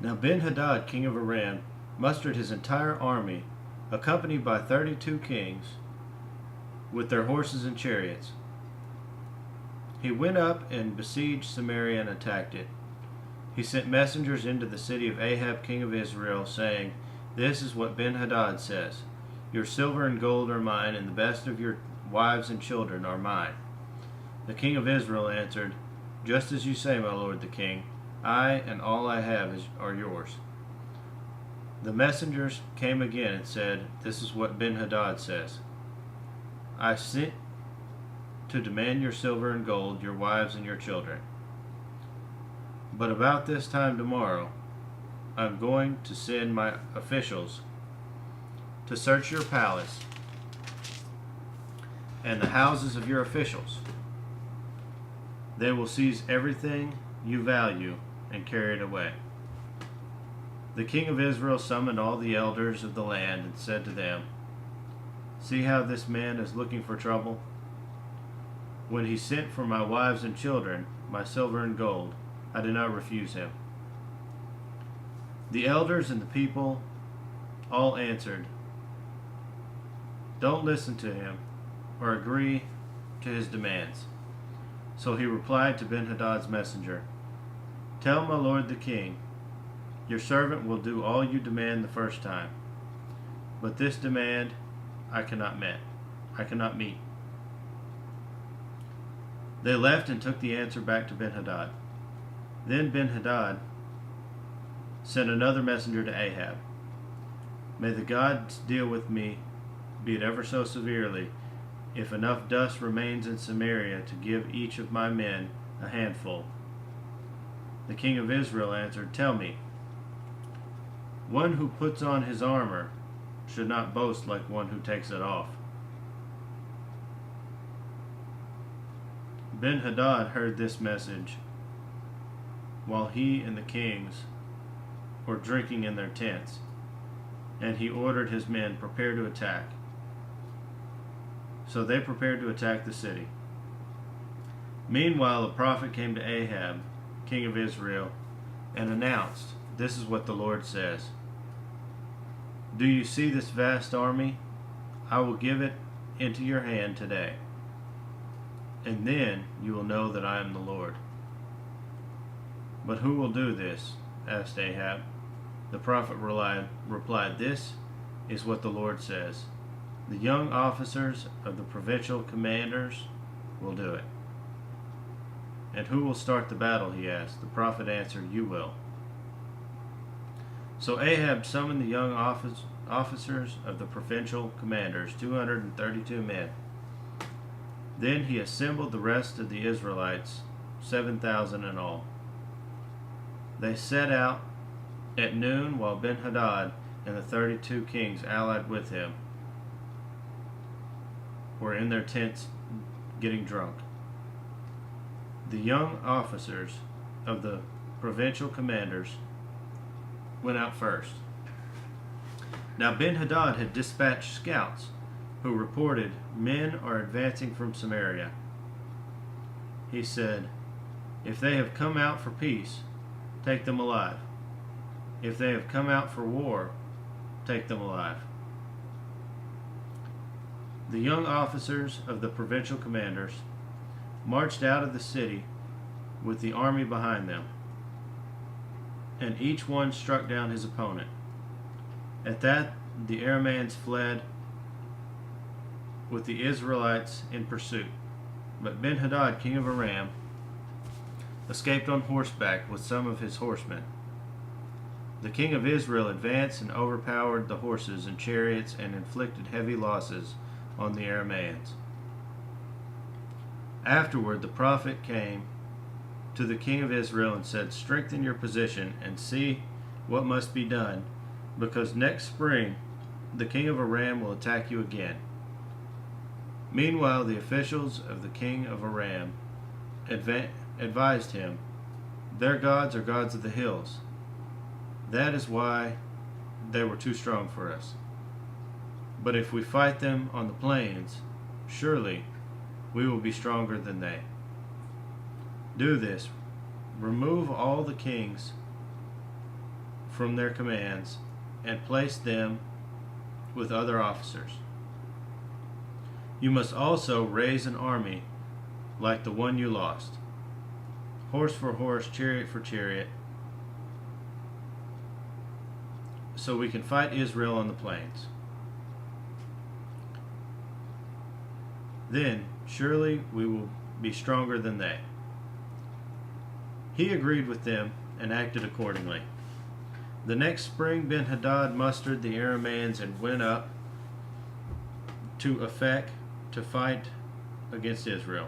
Now Ben-Hadad, king of Aram, mustered his entire army, accompanied by 32 kings, with their horses and chariots. He went up and besieged Samaria and attacked it. He sent messengers into the city of Ahab, king of Israel, saying, "This is what Ben-Hadad says. Your silver and gold are mine, and the best of your wives and children are mine." The king of Israel answered, "Just as you say, my lord the king. I and all I have are yours." The messengers came again and said, "This is what Ben-Hadad says. I sent to demand your silver and gold, your wives and your children. But about this time tomorrow, I'm going to send my officials to search your palace and the houses of your officials. They will seize everything you value and carry it away." The king of Israel summoned all the elders of the land and said to them, "See how this man is looking for trouble? When he sent for my wives and children, my silver and gold, I did not refuse him." The elders and the people all answered, "Don't listen to him or agree to his demands." So he replied to Ben-Hadad's messenger, "Tell my lord the king, your servant will do all you demand the first time, but this demand I cannot meet." They left and took the answer back to Ben-Hadad. Then Ben-Hadad sent another messenger to Ahab. "May the gods deal with me, be it ever so severely, if enough dust remains in Samaria to give each of my men a handful." The king of Israel answered, "Tell me, one who puts on his armor should not boast like one who takes it off." Ben-Hadad heard this message while he and the kings were drinking in their tents, and he ordered his men, "Prepare to attack." So they prepared to attack the city. Meanwhile, a prophet came to Ahab, king of Israel, and announced, "This is what the Lord says. Do you see this vast army? I will give it into your hand today, and then you will know that I am the Lord." "But who will do this?" asked Ahab. The prophet replied, "This is what the Lord says. The young officers of the provincial commanders will do it." "And who will start the battle?" he asked. The prophet answered, "You will." So Ahab summoned the young officers of the provincial commanders, 232 men. Then he assembled the rest of the Israelites, 7,000 in all. They set out at noon, while Ben-Hadad and the 32 kings allied with him were in their tents getting drunk. The young officers of the provincial commanders went out first. Now Ben-Hadad had dispatched scouts who reported, "Men are advancing from Samaria." He said, "If they have come out for peace, take them alive. If they have come out for war, take them alive." The young officers of the provincial commanders marched out of the city with the army behind them, and each one struck down his opponent. At that, the Arameans fled with the Israelites in pursuit. But Ben-Hadad, king of Aram, escaped on horseback with some of his horsemen. The king of Israel advanced and overpowered the horses and chariots and inflicted heavy losses on the Arameans. Afterward, the prophet came to the king of Israel and said, "Strengthen your position and see what must be done, because next spring the king of Aram will attack you again." Meanwhile, the officials of the king of Aram advised him, "Their gods are gods of the hills. That is why they were too strong for us. But if we fight them on the plains, surely we will be stronger than they. Do this: remove all the kings from their commands and place them with other officers. You must also raise an army like the one you lost, horse for horse, chariot for chariot, so we can fight Israel on the plains. Then surely we will be stronger than they." He agreed with them and acted accordingly. The next spring Ben-Hadad mustered the Arameans and went up to Aphek to fight against Israel.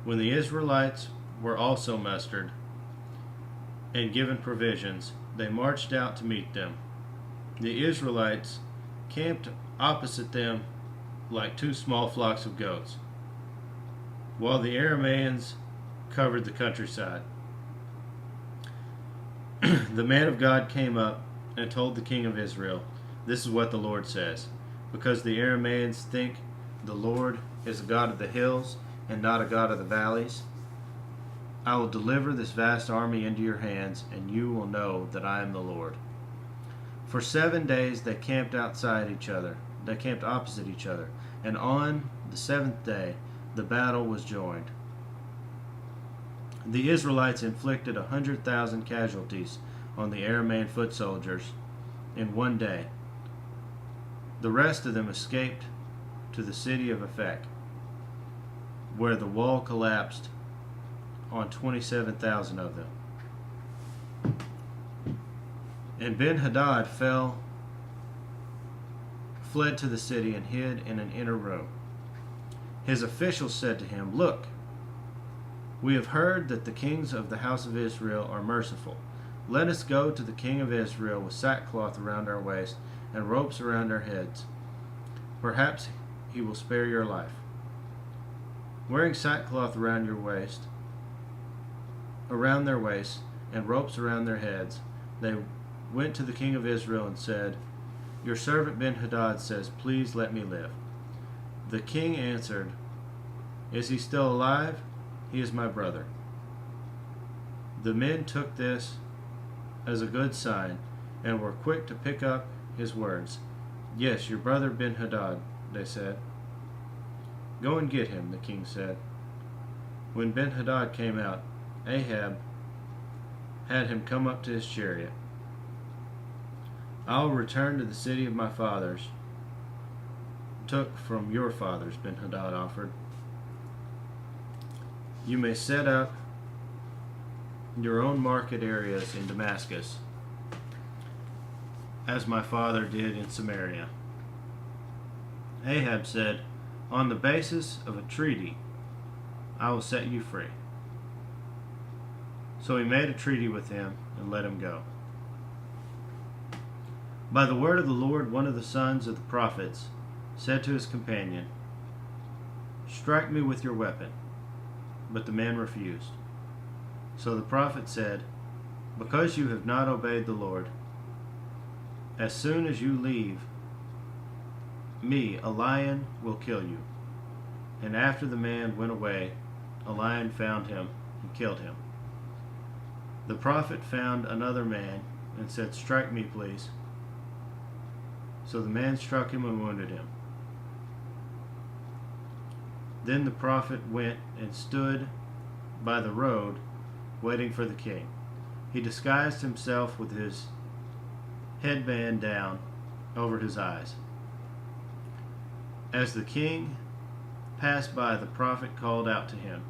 When the Israelites were also mustered and given provisions, they marched out to meet them. The Israelites camped opposite them like two small flocks of goats, while the Arameans covered the countryside. The man of God came up and told the king of Israel, "This is what the Lord says. Because the Arameans think the Lord is a God of the hills and not a God of the valleys, I will deliver this vast army into your hands, and you will know that I am the Lord." For 7 days they camped outside each other. They camped opposite each other, and on the 7th day the battle was joined. The Israelites inflicted 100,000 casualties on the Aramean foot soldiers in one day. The rest of them escaped to the city of Aphek, where the wall collapsed on 27,000 of them. And Ben-Hadad fled to the city and hid in an inner room. His officials said to him, "Look, we have heard that the kings of the house of Israel are merciful. Let us go to the king of Israel with sackcloth around our waist and ropes around our heads. Perhaps he will spare your life." Wearing sackcloth around their waist, and ropes around their heads, they went to the king of Israel and said, "Your servant Ben-Hadad says, 'Please let me live.'" The king answered, "Is he still alive? He is my brother." The men took this as a good sign and were quick to pick up his words. "Yes, your brother Ben-Hadad," they said. "Go and get him," the king said. When Ben-Hadad came out, Ahab had him come up to his chariot. "I will return to the city of my fathers, took from your fathers," Ben-Hadad offered. "You may set up your own market areas in Damascus, as my father did in Samaria." Ahab said, "On the basis of a treaty, I will set you free." So he made a treaty with him and let him go. By the word of the Lord, one of the sons of the prophets said to his companion, "Strike me with your weapon." But the man refused. So the prophet said, "Because you have not obeyed the Lord, as soon as you leave me, a lion will kill you." And after the man went away, a lion found him and killed him. The prophet found another man and said, "Strike me, please." So the man struck him and wounded him. Then the prophet went and stood by the road, waiting for the king. He disguised himself with his headband down over his eyes. As the king passed by, the prophet called out to him,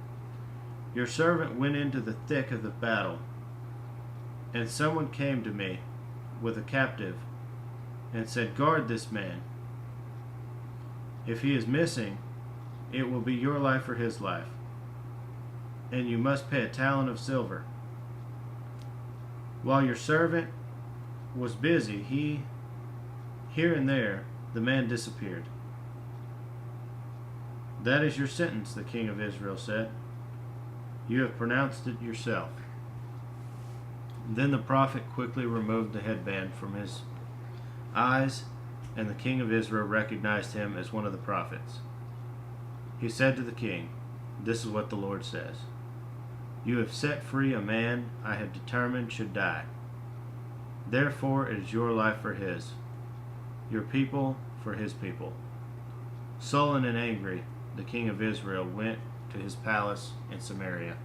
"Your servant went into the thick of the battle, and someone came to me with a captive and said, 'Guard this man. If he is missing, it will be your life or his life, and you must pay a talent of silver.' While your servant was busy, here and there, the man disappeared." "That is your sentence," the king of Israel said. "You have pronounced it yourself." Then the prophet quickly removed the headband from his eyes, and the king of Israel recognized him as one of the prophets. He said to the king, "This is what the Lord says. You have set free a man I had determined should die. Therefore it is your life for his, your people for his people. Sullen and angry, the king of Israel went to his palace in Samaria.